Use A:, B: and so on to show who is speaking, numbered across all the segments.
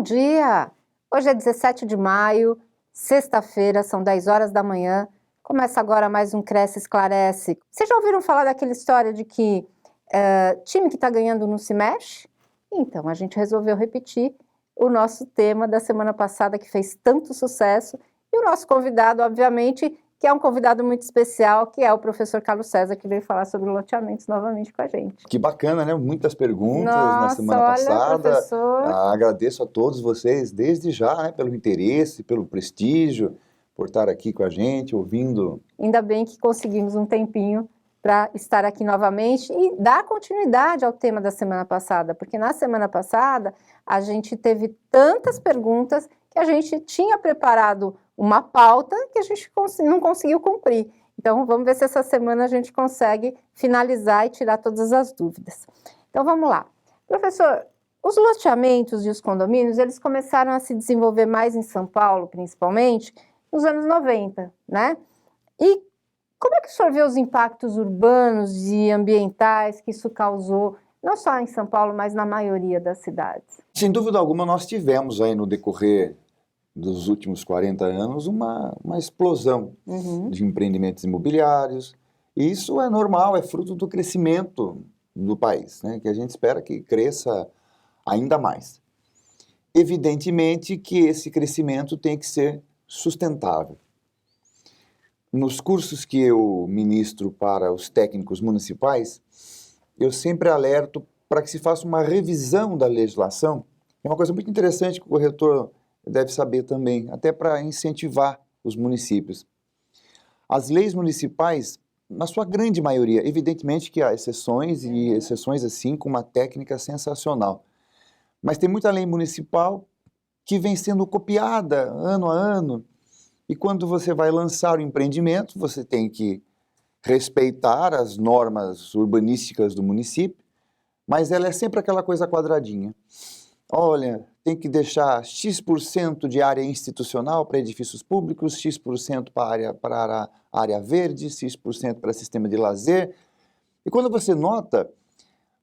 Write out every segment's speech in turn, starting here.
A: dia! Hoje é 17 de maio, sexta-feira, são 10 horas da manhã. Começa agora mais um Cresce Esclarece. Vocês já ouviram falar daquela história de que time que está ganhando não se mexe? Então, a gente resolveu repetir o nosso tema da semana passada, que fez tanto sucesso. E o nosso convidado, obviamente, que é um convidado muito especial, que é o professor Carlos César, que veio falar sobre loteamentos novamente com a gente.
B: Que bacana, né? Muitas perguntas na semana
A: olha,
B: passada.
A: Professor.
B: Agradeço a todos vocês, desde já, né, pelo interesse, pelo prestígio, por estar aqui com a gente, ouvindo.
A: Ainda bem que conseguimos um tempinho para estar aqui novamente e dar continuidade ao tema da semana passada, porque na semana passada a gente teve tantas perguntas que a gente tinha preparado uma pauta que a gente não conseguiu cumprir. Então, vamos ver se essa semana a gente consegue finalizar e tirar todas as dúvidas. Então, vamos lá. Professor, os loteamentos e os condomínios, eles começaram a se desenvolver mais em São Paulo, principalmente, nos anos 90, né? E como é que o senhor vê os impactos urbanos e ambientais que isso causou, não só em São Paulo, mas na maioria das cidades?
B: Sem dúvida alguma, nós tivemos aí no decorrer dos últimos 40 anos uma explosão de empreendimentos imobiliários. E isso é normal, é fruto do crescimento do país, né? Que a gente espera que cresça ainda mais. Evidentemente que esse crescimento tem que ser sustentável. Nos cursos que eu ministro para os técnicos municipais, eu sempre alerto para que se faça uma revisão da legislação. É uma coisa muito interessante que o corretor deve saber também, até para incentivar os municípios. As leis municipais, na sua grande maioria, evidentemente que há exceções, e exceções assim com uma técnica sensacional. Mas tem muita lei municipal que vem sendo copiada ano a ano, e quando você vai lançar o empreendimento, você tem que respeitar as normas urbanísticas do município, mas ela é sempre aquela coisa quadradinha. Olha, tem que deixar X% de área institucional para edifícios públicos, X% para a área verde, X% para sistema de lazer. E quando você nota,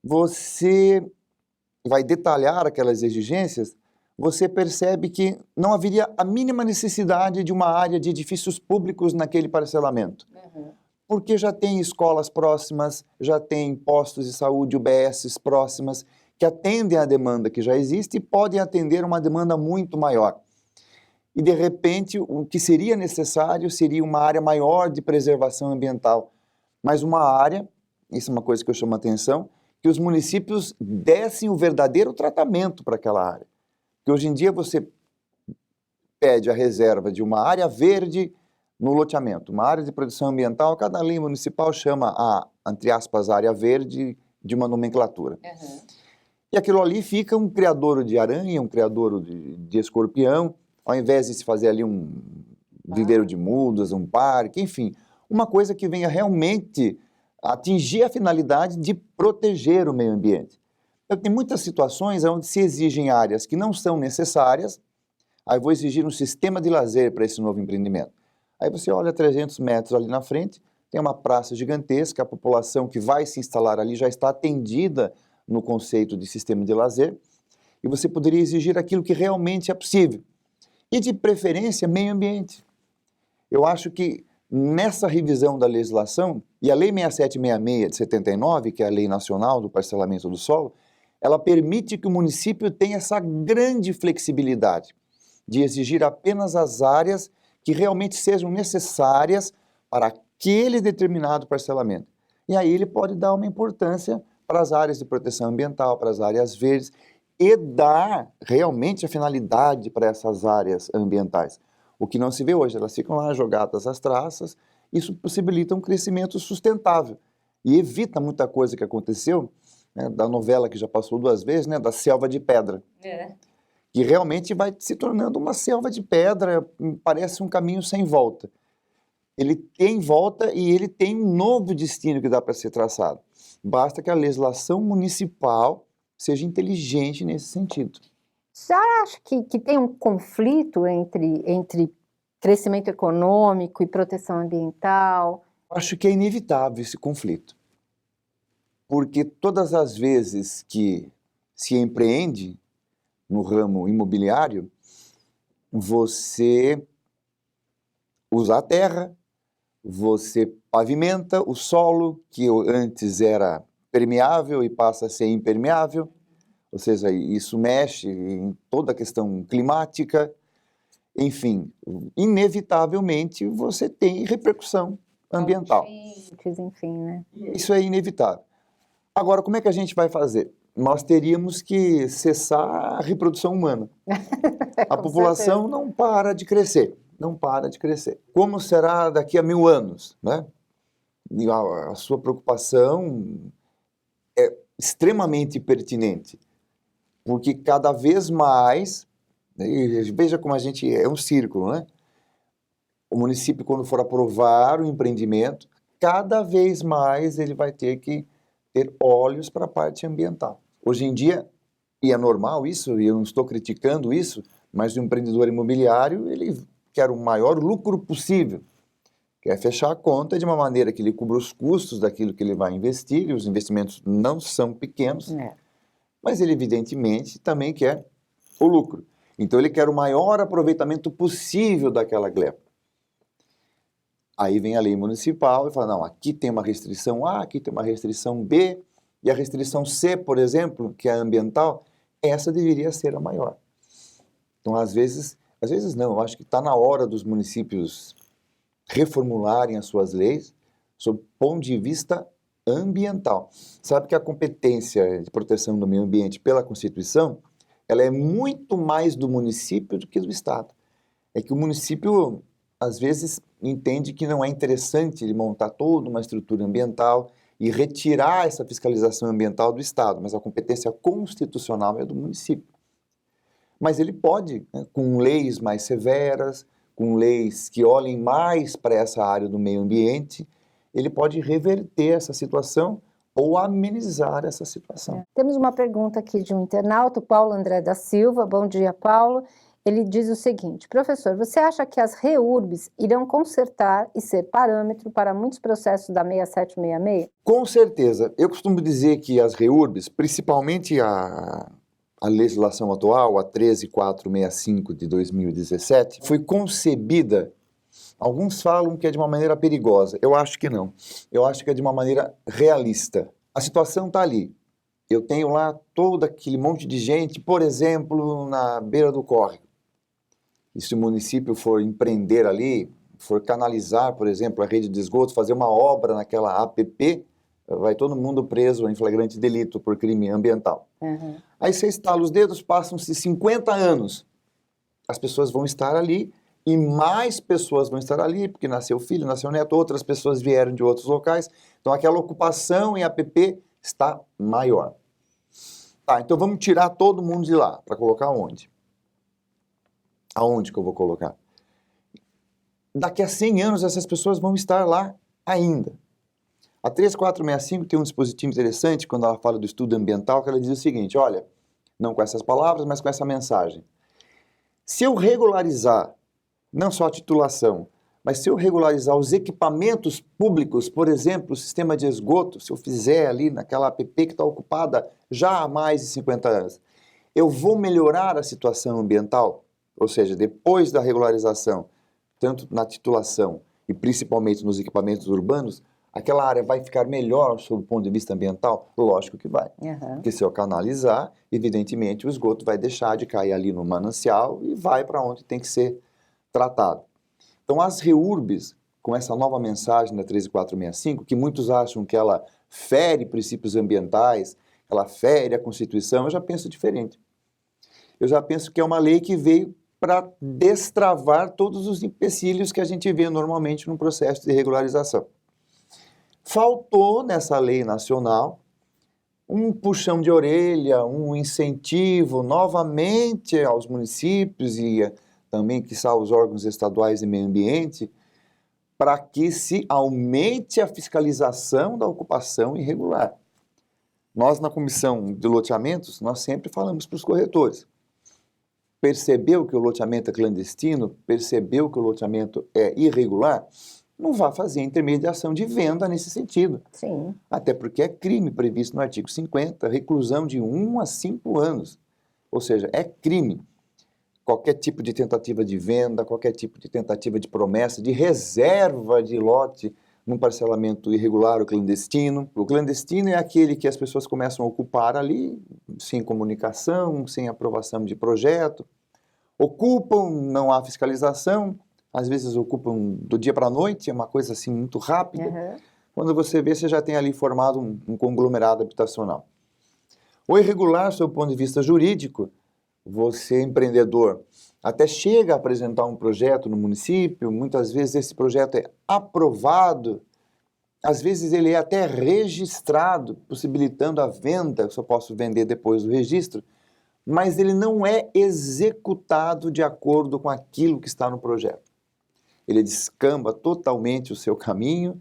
B: você vai detalhar aquelas exigências, você percebe que não haveria a mínima necessidade de uma área de edifícios públicos naquele parcelamento. Porque já tem escolas próximas, já tem postos de saúde, UBSs próximas, que atendem à demanda que já existe e podem atender uma demanda muito maior. E, de repente, o que seria necessário seria uma área maior de preservação ambiental. Mas uma área, isso é uma coisa que eu chamo a atenção, que os municípios dessem o verdadeiro tratamento para aquela área. Porque hoje em dia você pede a reserva de uma área verde no loteamento, uma área de proteção ambiental, cada lei municipal chama a, entre aspas, área verde de uma nomenclatura. E aquilo ali fica um criadouro de aranha, um criadouro de escorpião, ao invés de se fazer ali um viveiro de mudas, um parque, enfim, uma coisa que venha realmente atingir a finalidade de proteger o meio ambiente. Então, tem muitas situações onde se exigem áreas que não são necessárias, aí vou exigir um sistema de lazer para esse novo empreendimento. Aí você olha 300 metros ali na frente, tem uma praça gigantesca, a população que vai se instalar ali já está atendida no conceito de sistema de lazer, e você poderia exigir aquilo que realmente é possível. E, de preferência, meio ambiente. Eu acho que nessa revisão da legislação, e a Lei 6766 de 79, que é a Lei Nacional do Parcelamento do Solo, ela permite que o município tenha essa grande flexibilidade de exigir apenas as áreas que realmente sejam necessárias para aquele determinado parcelamento. E aí ele pode dar uma importância para as áreas de proteção ambiental, para as áreas verdes, e dar realmente a finalidade para essas áreas ambientais. O que não se vê hoje, elas ficam lá jogadas às traças, isso possibilita um crescimento sustentável e evita muita coisa que aconteceu, né, da novela que já passou 2 vezes, né, da selva de pedra. Que realmente vai se tornando uma selva de pedra, parece um caminho sem volta. Ele tem volta e ele tem um novo destino que dá para ser traçado. Basta que a legislação municipal seja inteligente nesse sentido.
A: Você acha que tem um conflito entre crescimento econômico e proteção ambiental?
B: Acho que é inevitável esse conflito. Porque todas as vezes que se empreende, no ramo imobiliário, você usa a terra, você pavimenta o solo, que antes era permeável e passa a ser impermeável, ou seja, isso mexe em toda a questão climática, enfim, inevitavelmente você tem repercussão ambiental.
A: Enchentes, enfim, né?
B: Isso é inevitável. Agora, como é que a gente vai fazer? Nós teríamos que cessar a reprodução humana. A população
A: certeza.
B: não para de crescer, não para de crescer. Como será daqui a 1000 anos, né? E a sua preocupação é extremamente pertinente, porque cada vez mais, e veja como a gente é um círculo, né? O município, quando for aprovar o empreendimento, cada vez mais ele vai ter que ter olhos para a parte ambiental. Hoje em dia, e é normal isso, e eu não estou criticando isso, mas o empreendedor imobiliário, ele quer o maior lucro possível, quer fechar a conta de uma maneira que ele cubra os custos daquilo que ele vai investir, e os investimentos não são pequenos, mas ele evidentemente também quer o lucro. Então ele quer o maior aproveitamento possível daquela gleba. Aí vem a lei municipal e fala, não, aqui tem uma restrição A, aqui tem uma restrição B, e a restrição C, por exemplo, que é ambiental, essa deveria ser a maior. Então, às vezes não, eu acho que está na hora dos municípios reformularem as suas leis sob o ponto de vista ambiental. Sabe que a competência de proteção do meio ambiente pela Constituição, ela é muito mais do município do que do Estado. É que o município, às vezes, entende que não é interessante ele montar toda uma estrutura ambiental e retirar essa fiscalização ambiental do Estado, mas a competência constitucional é do município. Mas ele pode, né, com leis mais severas, com leis que olhem mais para essa área do meio ambiente, ele pode reverter essa situação ou amenizar essa situação.
A: Temos uma pergunta aqui de um internauta, Paulo André da Silva. Bom dia, Paulo. Ele diz o seguinte: professor, você acha que as REURBs irão consertar e ser parâmetro para muitos processos da 6766?
B: Com certeza. Eu costumo dizer que as REURBs, principalmente a legislação atual, a 13465 de 2017, foi concebida, alguns falam que é de uma maneira perigosa, eu acho que não. Eu acho que é de uma maneira realista. A situação está ali. Eu tenho lá todo aquele monte de gente, por exemplo, na beira do córrego. E se o município for empreender ali, for canalizar, por exemplo, a rede de esgoto, fazer uma obra naquela APP, vai todo mundo preso em flagrante delito por crime ambiental.
A: Uhum.
B: Aí você estala os dedos, passam-se 50 anos. As pessoas vão estar ali e mais pessoas vão estar ali, porque nasceu filho, nasceu neto, outras pessoas vieram de outros locais. Então aquela ocupação em APP está maior. Tá, então vamos tirar todo mundo de lá, para colocar onde? Aonde que eu vou colocar? Daqui a 100 anos essas pessoas vão estar lá ainda. A 3465 tem um dispositivo interessante quando ela fala do estudo ambiental, que ela diz o seguinte, olha, não com essas palavras, mas com essa mensagem. Se eu regularizar, não só a titulação, mas se eu regularizar os equipamentos públicos, por exemplo, o sistema de esgoto, se eu fizer ali naquela APP que está ocupada já há mais de 50 anos, eu vou melhorar a situação ambiental? Ou seja, depois da regularização, tanto na titulação e principalmente nos equipamentos urbanos, aquela área vai ficar melhor sob o ponto de vista ambiental? Lógico que vai.
A: Uhum.
B: Porque se eu canalizar, evidentemente o esgoto vai deixar de cair ali no manancial e vai para onde tem que ser tratado. Então as REURBs, com essa nova mensagem da 13465, que muitos acham que ela fere princípios ambientais, ela fere a Constituição, eu já penso diferente. Eu já penso que é uma lei que veio para destravar todos os empecilhos que a gente vê normalmente no processo de regularização. Faltou nessa lei nacional um puxão de orelha, um incentivo novamente aos municípios e também, quiçá, aos órgãos estaduais de meio ambiente, para que se aumente a fiscalização da ocupação irregular. Nós, na comissão de loteamentos, nós sempre falamos para os corretores. Percebeu que o loteamento é clandestino, percebeu que o loteamento é irregular, não vá fazer intermediação de venda nesse sentido.
A: Sim.
B: Até porque é crime previsto no artigo 50, reclusão de 1 a 5 anos. Ou seja, é crime. Qualquer tipo de tentativa de venda, qualquer tipo de tentativa de promessa, de reserva de lote num parcelamento irregular ou clandestino. O clandestino é aquele que as pessoas começam a ocupar ali, sem comunicação, sem aprovação de projeto. Ocupam, não há fiscalização, às vezes ocupam do dia para a noite, é uma coisa assim muito rápida.
A: Uhum.
B: Quando você vê, você já tem ali formado um conglomerado habitacional. O irregular, sob o ponto de vista jurídico, você, empreendedor, até chega a apresentar um projeto no município, muitas vezes esse projeto é aprovado, às vezes ele é até registrado, possibilitando a venda, eu só posso vender depois do registro, mas ele não é executado de acordo com aquilo que está no projeto. Ele descamba totalmente o seu caminho,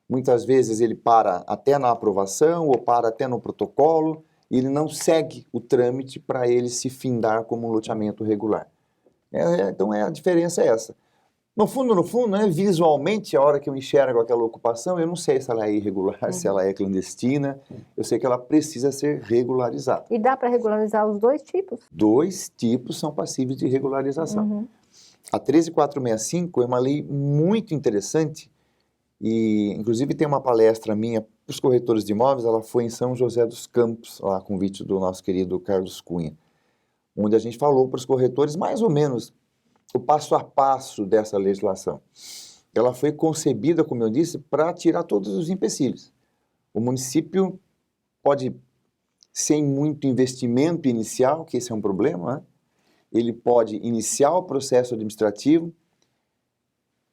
B: muitas vezes ele para até na aprovação ou para até no protocolo, e ele não segue o trâmite para ele se findar como um loteamento regular. Então a diferença é essa. No fundo, né, visualmente, a hora que eu enxergo aquela ocupação, eu não sei se ela é irregular, se ela é clandestina, eu sei que ela precisa ser regularizada.
A: E dá para regularizar os dois tipos?
B: 2 tipos são passíveis de regularização.
A: Uhum.
B: A 13465 é uma lei muito interessante e, inclusive, tem uma palestra minha para os corretores de imóveis, ela foi em São José dos Campos, a convite do nosso querido Carlos Cunha, onde a gente falou para os corretores mais ou menos o passo a passo dessa legislação. Ela foi concebida, como eu disse, para tirar todos os empecilhos. O município pode, sem muito investimento inicial, que esse é um problema, né? Ele pode iniciar o processo administrativo,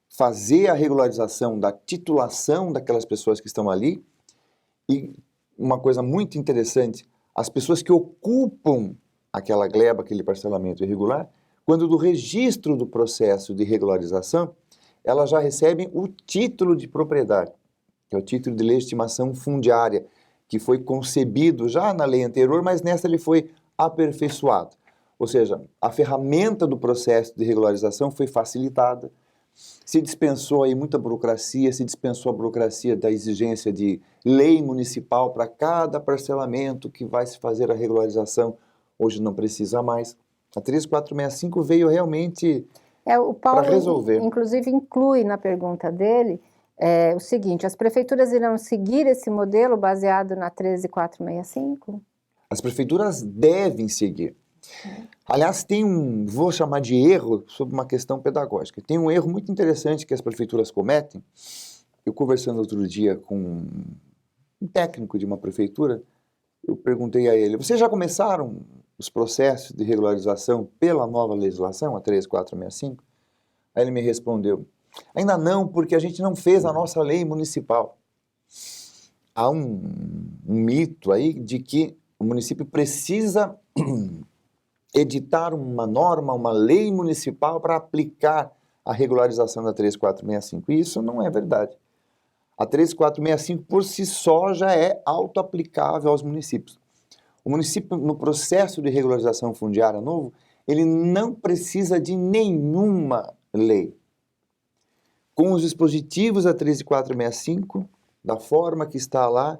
B: fazer a regularização da titulação daquelas pessoas que estão ali e uma coisa muito interessante, as pessoas que ocupam aquela gleba, aquele parcelamento irregular, quando do registro do processo de regularização, elas já recebem o título de propriedade, que é o título de legitimação fundiária, que foi concebido já na lei anterior, mas nessa ele foi aperfeiçoado. Ou seja, a ferramenta do processo de regularização foi facilitada, se dispensou aí muita burocracia, se dispensou a burocracia da exigência de lei municipal para cada parcelamento que vai se fazer a regularização, hoje não precisa mais. A 13465 veio realmente
A: O Paulo,
B: para resolver.
A: Inclusive, inclui na pergunta dele o seguinte: as prefeituras irão seguir esse modelo baseado na 13465?
B: As prefeituras devem seguir. Aliás, vou chamar de erro sobre uma questão pedagógica. Tem um erro muito interessante que as prefeituras cometem. Eu conversando outro dia com um técnico de uma prefeitura, eu perguntei a ele, vocês já começaram os processos de regularização pela nova legislação, a 13465? Aí ele me respondeu, ainda não, porque a gente não fez a nossa lei municipal. Há um mito aí de que o município precisa editar uma norma, uma lei municipal para aplicar a regularização da 13465. E isso não é verdade. A 13465, por si só, já é auto-aplicável aos municípios. O município, no processo de regularização fundiária novo, ele não precisa de nenhuma lei. Com os dispositivos da 13465, da forma que está lá,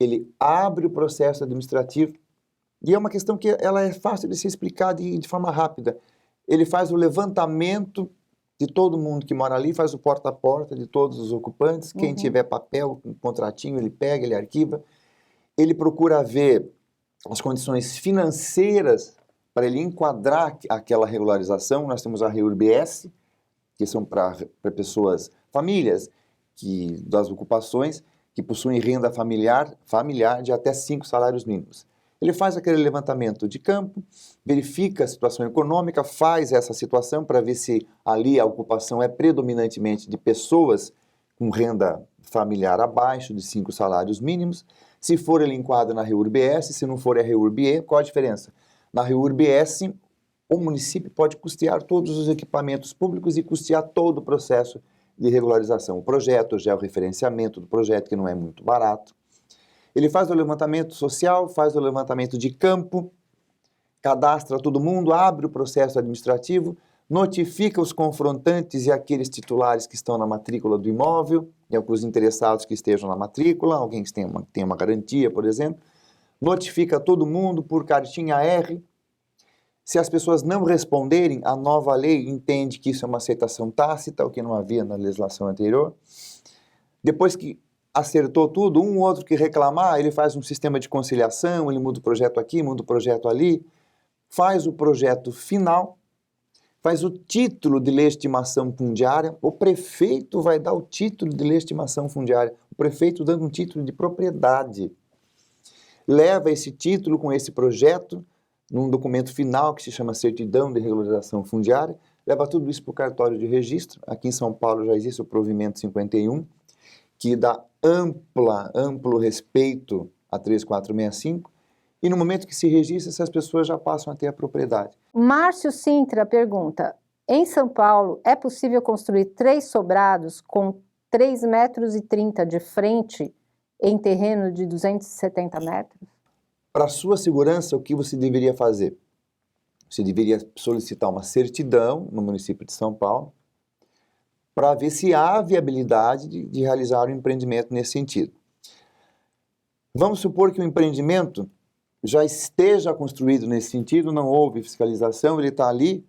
B: ele abre o processo administrativo. E é uma questão que ela é fácil de se explicar de forma rápida. Ele faz o levantamento de todo mundo que mora ali, faz o porta a porta de todos os ocupantes. Quem tiver papel, um contratinho, ele pega, ele arquiva. Ele procura ver as condições financeiras para ele enquadrar aquela regularização. Nós temos a REURB-S, que são para pessoas, famílias das ocupações, que possuem renda familiar de até 5 salários mínimos. Ele faz aquele levantamento de campo, verifica a situação econômica, faz essa situação para ver se ali a ocupação é predominantemente de pessoas com renda familiar abaixo de 5 salários mínimos. Se for, ele enquadra na REURB-S, se não for, é REURB-E. Qual a diferença? Na REURB-S, o município pode custear todos os equipamentos públicos e custear todo o processo de regularização. O projeto, o georreferenciamento do projeto, que não é muito barato. Ele faz o levantamento social, faz o levantamento de campo, cadastra todo mundo, abre o processo administrativo, notifica os confrontantes e aqueles titulares que estão na matrícula do imóvel, e os interessados que estejam na matrícula, alguém que tem uma garantia, por exemplo, notifica todo mundo por cartinha R, Se as pessoas não responderem, a nova lei entende que isso é uma aceitação tácita, o que não havia na legislação anterior. Depois que acertou tudo, um ou outro que reclamar, ele faz um sistema de conciliação, ele muda o projeto aqui, muda o projeto ali, faz o projeto final, faz o título de legitimação fundiária, o prefeito vai dar o título de legitimação fundiária, o prefeito dando um título de propriedade. Leva esse título com esse projeto num documento final que se chama certidão de regularização fundiária, leva tudo isso para o cartório de registro. Aqui em São Paulo já existe o provimento 51, que dá amplo respeito a 3465, e no momento que se registra, essas pessoas já passam a ter a propriedade.
A: Márcio Sintra pergunta, em São Paulo é possível construir 3 sobrados com 3,30 metros de frente em terreno de 270 metros?
B: Para sua segurança, o que você deveria fazer? Você deveria solicitar uma certidão no município de São Paulo para ver se há viabilidade de realizar um empreendimento nesse sentido. Vamos supor que o empreendimento já esteja construído nesse sentido, não houve fiscalização, ele está ali,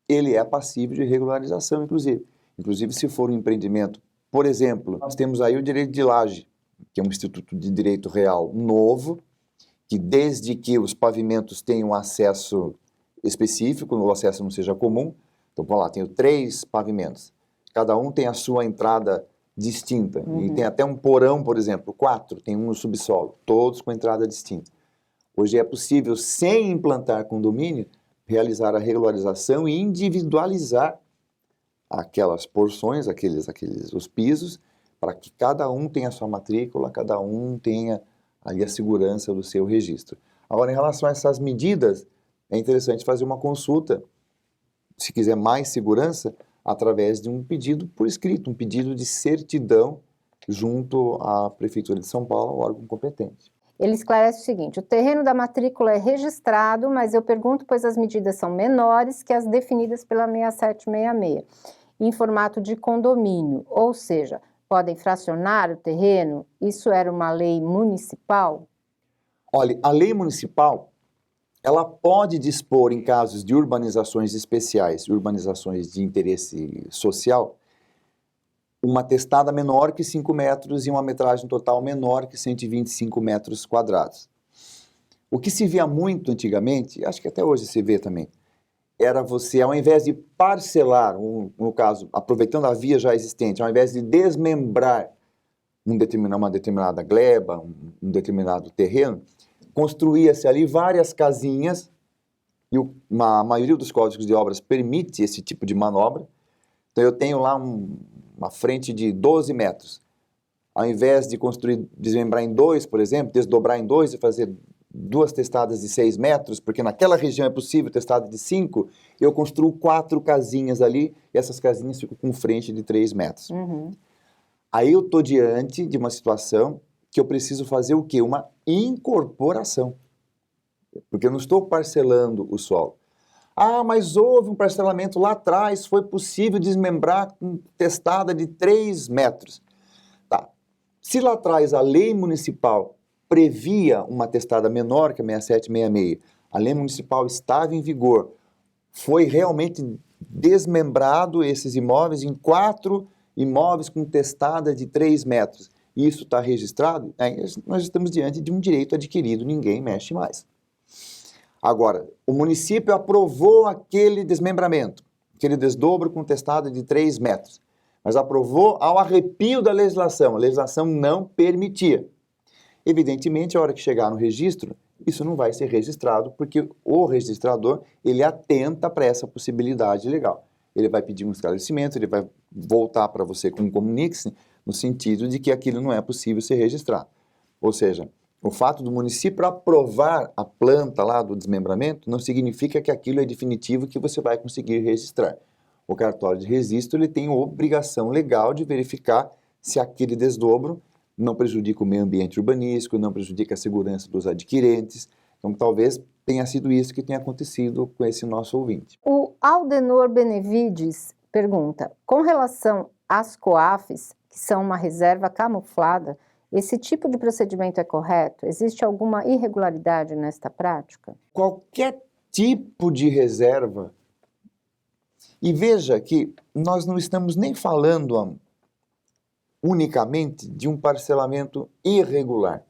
B: ele é passível de regularização, inclusive. Inclusive, se for um empreendimento, por exemplo, nós temos aí o direito de laje, que é um instituto de direito real novo, que desde que os pavimentos tenham acesso específico, o acesso não seja comum, então, vamos lá, tenho 3 pavimentos, cada um tem a sua entrada distinta, e tem até um porão, por exemplo, 4, tem um no subsolo, todos com entrada distinta. Hoje é possível, sem implantar condomínio, realizar a regularização e individualizar aquelas porções, os pisos, para que cada um tenha a sua matrícula, cada um tenha ali a segurança do seu registro. Agora, em relação a essas medidas, é interessante fazer uma consulta, se quiser mais segurança, através de um pedido por escrito, um pedido de certidão junto à Prefeitura de São Paulo, ao órgão competente.
A: Ele esclarece o seguinte, o terreno da matrícula é registrado, mas eu pergunto, pois as medidas são menores que as definidas pela 6766, em formato de condomínio, ou seja, podem fracionar o terreno? Isso era uma lei municipal?
B: Olha, a lei municipal, ela pode dispor em casos de urbanizações especiais, urbanizações de interesse social, uma testada menor que 5 metros e uma metragem total menor que 125 metros quadrados. O que se via muito antigamente, acho que até hoje se vê também, era você, ao invés de parcelar, no caso, aproveitando a via já existente, ao invés de desmembrar uma determinada gleba, um determinado terreno, construía-se ali várias casinhas, e a maioria dos códigos de obras permite esse tipo de manobra. Então eu tenho lá uma frente de 12 metros. Ao invés de desmembrar em 2, por exemplo, desdobrar em 2 e fazer 2 testadas de 6 metros, porque naquela região é possível testada de 5, eu construo 4 casinhas ali, e essas casinhas ficam com frente de 3 metros. Aí eu estou diante de uma situação que eu preciso fazer o quê? Uma incorporação. Porque eu não estou parcelando o solo. Ah, mas houve um parcelamento lá atrás, foi possível desmembrar com testada de 3 metros. Tá. Se lá atrás a lei municipal previa uma testada menor que a 6766, a lei municipal estava em vigor, foi realmente desmembrado esses imóveis em 4 imóveis com testada de 3 metros, e isso está registrado, aí nós estamos diante de um direito adquirido, ninguém mexe mais. Agora, o município aprovou aquele desmembramento, aquele desdobro com testada de 3 metros, mas aprovou ao arrepio da legislação, a legislação não permitia. Evidentemente, a hora que chegar no registro, isso não vai ser registrado, porque o registrador, ele atenta para essa possibilidade legal. Ele vai pedir um esclarecimento, ele vai voltar para você com um comunique-se, no sentido de que aquilo não é possível ser registrado. Ou seja, o fato do município aprovar a planta lá do desmembramento não significa que aquilo é definitivo que você vai conseguir registrar. O cartório de registro ele tem a obrigação legal de verificar se aquele desdobro não prejudica o meio ambiente urbanístico, não prejudica a segurança dos adquirentes. Então, talvez tenha sido isso que tenha acontecido com esse nosso ouvinte.
A: O Aldenor Benevides pergunta, com relação às COAFs, que são uma reserva camuflada, esse tipo de procedimento é correto? Existe alguma irregularidade nesta prática?
B: Qualquer tipo de reserva. E veja que nós não estamos nem falando unicamente de um parcelamento irregular.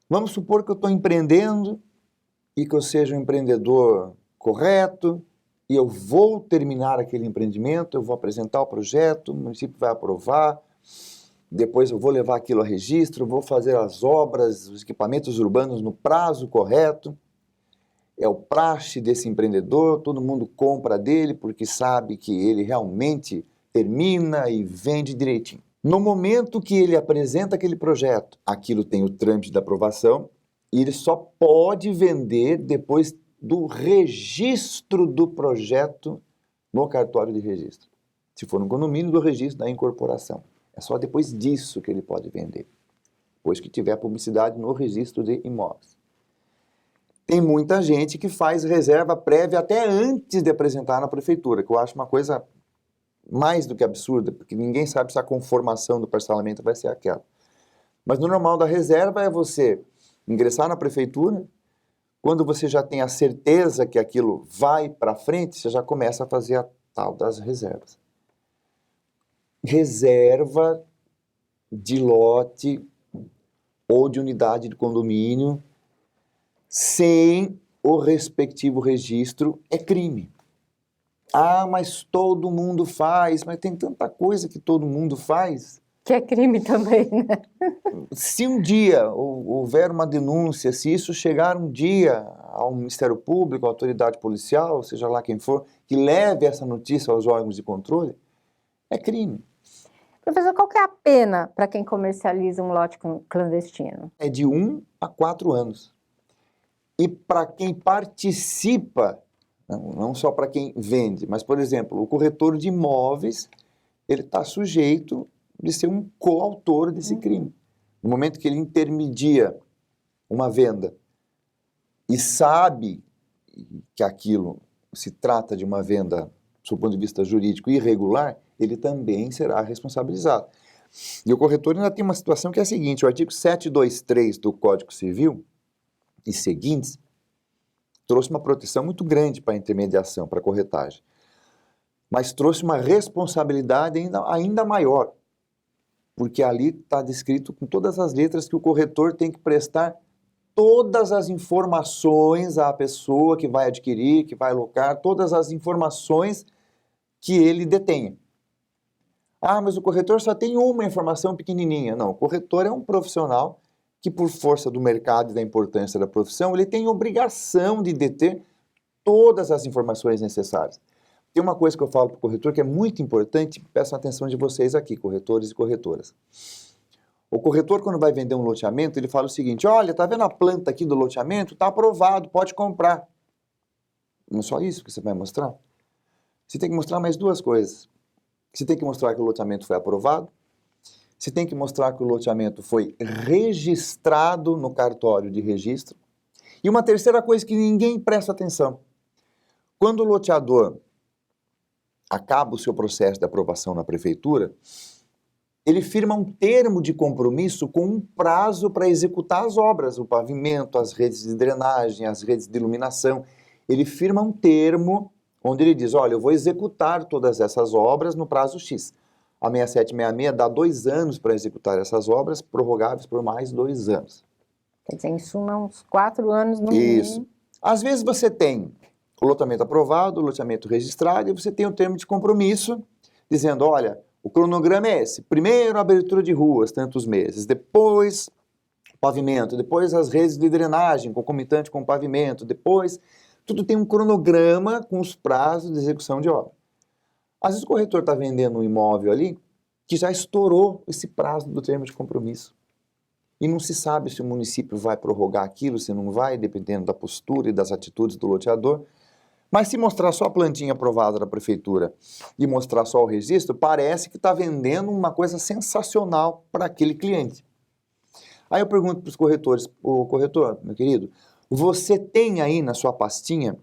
B: Vamos supor que eu estou empreendendo e que eu seja um empreendedor correto e eu vou terminar aquele empreendimento, eu vou apresentar o projeto, o município vai aprovar, depois eu vou levar aquilo a registro, vou fazer as obras, os equipamentos urbanos no prazo correto. É o praxe desse empreendedor, todo mundo compra dele porque sabe que ele realmente termina e vende direitinho. No momento que ele apresenta aquele projeto, aquilo tem o trâmite da aprovação e ele só pode vender depois do registro do projeto no cartório de registro. Se for no condomínio, do registro da incorporação. É só depois disso que ele pode vender, depois que tiver publicidade no registro de imóveis. Tem muita gente que faz reserva prévia até antes de apresentar na prefeitura, que eu acho uma coisa mais do que absurda, porque ninguém sabe se a conformação do parcelamento vai ser aquela. Mas no normal da reserva é você ingressar na prefeitura, quando você já tem a certeza que aquilo vai para frente, você já começa a fazer a tal das reservas. Reserva de lote ou de unidade de condomínio sem o respectivo registro é crime. Ah, mas todo mundo faz, mas tem tanta coisa que todo mundo faz.
A: Que é crime também, né?
B: Se um dia houver uma denúncia, se isso chegar um dia ao Ministério Público, à autoridade policial, seja lá quem for, que leve essa notícia aos órgãos de controle, é crime.
A: Professor, qual que é a pena para quem comercializa um lote clandestino?
B: É de 1 a 4 anos. E para quem participa, não só para quem vende, mas, por exemplo, o corretor de imóveis, ele está sujeito de ser um coautor desse crime. No momento que ele intermedia uma venda e sabe que aquilo se trata de uma venda, do ponto de vista jurídico, irregular, ele também será responsabilizado. E o corretor ainda tem uma situação que é a seguinte: o artigo 723 do Código Civil e seguintes trouxe uma proteção muito grande para a intermediação, para a corretagem, mas trouxe uma responsabilidade ainda maior, porque ali está descrito com todas as letras que o corretor tem que prestar todas as informações à pessoa que vai adquirir, que vai alocar, todas as informações que ele detenha. Ah, mas o corretor só tem uma informação pequenininha. Não, o corretor é um profissional que, por força do mercado e da importância da profissão, ele tem obrigação de deter todas as informações necessárias. Tem uma coisa que eu falo para o corretor que é muito importante, peço a atenção de vocês aqui, corretores e corretoras. O corretor, quando vai vender um loteamento, ele fala o seguinte: olha, tá vendo a planta aqui do loteamento? Tá aprovado, pode comprar. Não é só isso que você vai mostrar. Você tem que mostrar mais duas coisas. Você tem que mostrar que o loteamento foi aprovado. Você tem que mostrar que o loteamento foi registrado no cartório de registro. E uma terceira coisa que ninguém presta atenção. Quando o loteador acaba o seu processo de aprovação na prefeitura, ele firma um termo de compromisso com um prazo para executar as obras, o pavimento, as redes de drenagem, as redes de iluminação. Ele firma um termo onde ele diz: olha, eu vou executar todas essas obras no prazo X. A 6766 dá 2 anos para executar essas obras, prorrogáveis por mais 2 anos.
A: Quer dizer, em suma, uns 4 anos no
B: Isso.
A: mínimo.
B: Às vezes você tem o loteamento aprovado, o loteamento registrado, e você tem o termo de compromisso, dizendo: olha, o cronograma é esse. Primeiro, a abertura de ruas, tantos meses. Depois, pavimento. Depois, as redes de drenagem, concomitante com o pavimento. Depois, tudo tem um cronograma com os prazos de execução de obra. Às vezes o corretor está vendendo um imóvel ali que já estourou esse prazo do termo de compromisso. E não se sabe se o município vai prorrogar aquilo, se não vai, dependendo da postura e das atitudes do loteador. Mas se mostrar só a plantinha aprovada da prefeitura e mostrar só o registro, parece que está vendendo uma coisa sensacional para aquele cliente. Aí eu pergunto para os corretores: o corretor, meu querido, você tem aí na sua pastinha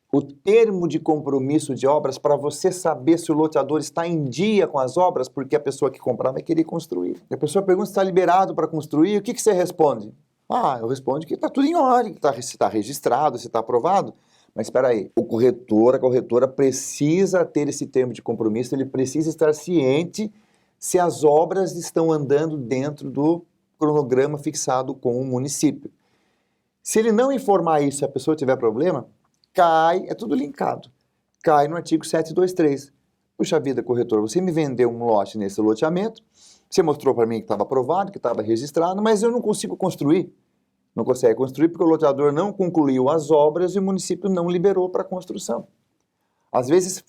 B: o termo de compromisso de obras para você saber se o loteador está em dia com as obras, porque a pessoa que comprar vai querer construir. E a pessoa pergunta se está liberado para construir, o que você responde? Ah, eu respondo que está tudo em ordem, que se está registrado, se está aprovado. Mas espera aí, o corretor, a corretora precisa ter esse termo de compromisso, ele precisa estar ciente se as obras estão andando dentro do cronograma fixado com o município. Se ele não informar isso, se a pessoa tiver problema, cai, é tudo linkado, cai no artigo 723. Puxa vida, corretor, você me vendeu um lote nesse loteamento, você mostrou para mim que estava aprovado, que estava registrado, mas eu não consigo construir. Não consegue construir porque o loteador não concluiu as obras e o município não liberou para construção. Às vezes,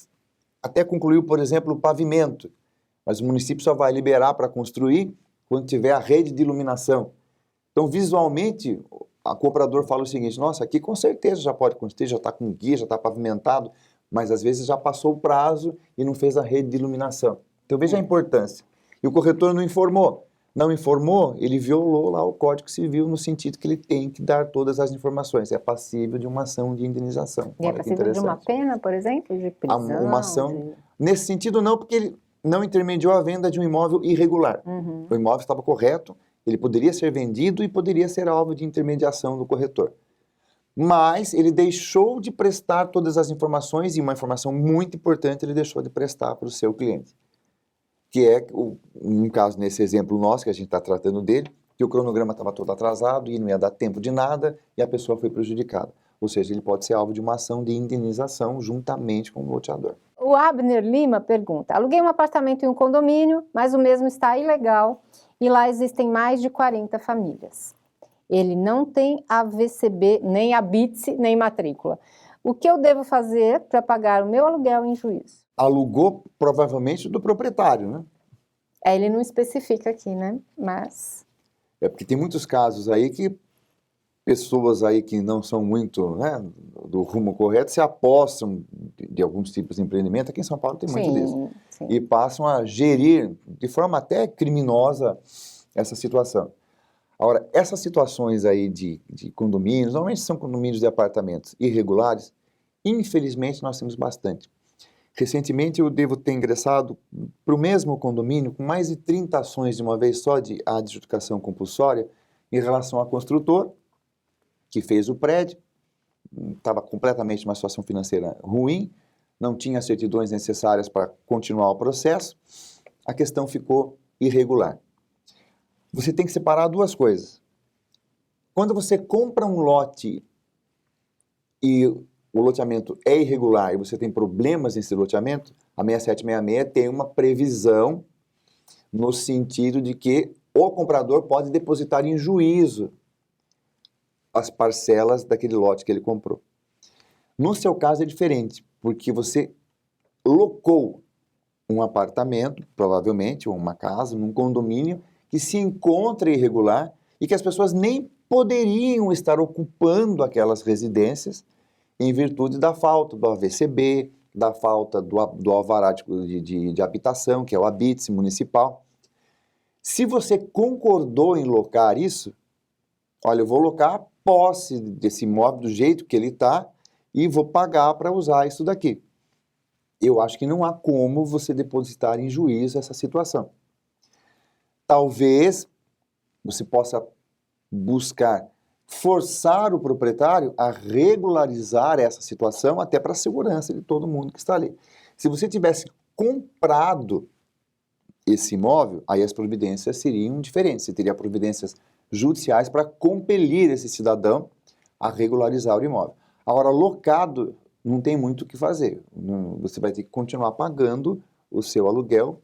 B: até concluiu, por exemplo, o pavimento, mas o município só vai liberar para construir quando tiver a rede de iluminação. Então, visualmente, o comprador fala o seguinte, nossa, aqui com certeza já pode construir, já está com guia, já está pavimentado, mas às vezes já passou o prazo e não fez a rede de iluminação. Então, veja a importância. E o corretor não informou. Não informou, ele violou lá o Código Civil no sentido que ele tem que dar todas as informações. É passível de uma ação de indenização.
A: E é passível de uma pena, por exemplo, de prisão?
B: Uma ação, nesse sentido não, porque ele não intermediou a venda de um imóvel irregular. O imóvel estava correto, ele poderia ser vendido e poderia ser alvo de intermediação do corretor. Mas ele deixou de prestar todas as informações e uma informação muito importante ele deixou de prestar para o seu cliente. Que é, no caso, nesse exemplo nosso, que a gente está tratando dele, que o cronograma estava todo atrasado e não ia dar tempo de nada e a pessoa foi prejudicada. Ou seja, ele pode ser alvo de uma ação de indenização juntamente com o loteador.
A: O Abner Lima pergunta, aluguei um apartamento em um condomínio, mas o mesmo está ilegal e lá existem mais de 40 famílias. Ele não tem AVCB, nem habite-se, nem matrícula. O que eu devo fazer para pagar o meu aluguel em juízo?
B: Alugou provavelmente do proprietário, né?
A: Ele não especifica aqui, né? Mas...
B: É porque tem muitos casos aí que pessoas aí que não são muito, né, do rumo correto se apostam de alguns tipos de empreendimento. Aqui em São Paulo tem muito disso.
A: Sim.
B: E passam a gerir de forma até criminosa essa situação. Agora, essas situações aí de condomínios, normalmente são condomínios de apartamentos irregulares, infelizmente nós temos bastante. Recentemente eu devo ter ingressado para o mesmo condomínio com mais de 30 ações de uma vez só de adjudicação compulsória em relação ao construtor que fez o prédio, estava completamente numa situação financeira ruim, não tinha certidões necessárias para continuar o processo, a questão ficou irregular. Você tem que separar duas coisas. Quando você compra um lote e o loteamento é irregular e você tem problemas nesse loteamento, a 6766 tem uma previsão no sentido de que o comprador pode depositar em juízo as parcelas daquele lote que ele comprou. No seu caso é diferente, porque você locou um apartamento, provavelmente, ou uma casa, num condomínio, que se encontra irregular e que as pessoas nem poderiam estar ocupando aquelas residências em virtude da falta do AVCB, da falta do alvará de habitação, que é o habite-se municipal. Se você concordou em locar isso, olha, eu vou locar a posse desse imóvel do jeito que ele está e vou pagar para usar isso daqui. Eu acho que não há como você depositar em juízo essa situação. Talvez você possa buscar forçar o proprietário a regularizar essa situação até para a segurança de todo mundo que está ali. Se você tivesse comprado esse imóvel, aí as providências seriam diferentes. Você teria providências judiciais para compelir esse cidadão a regularizar o imóvel. Agora, locado, não tem muito o que fazer. Você vai ter que continuar pagando o seu aluguel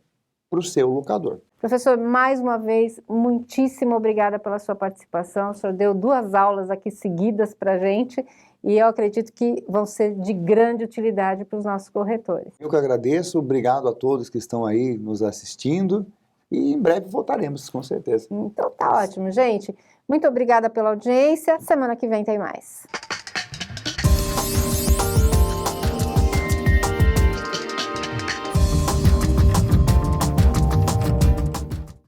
B: para o seu locador.
A: Professor, mais uma vez, muitíssimo obrigada pela sua participação. O senhor deu 2 aulas aqui seguidas para a gente e eu acredito que vão ser de grande utilidade para os nossos corretores.
B: Eu que agradeço, obrigado a todos que estão aí nos assistindo e em breve voltaremos, com certeza.
A: Então tá ótimo, gente. Muito obrigada pela audiência. Semana que vem tem mais.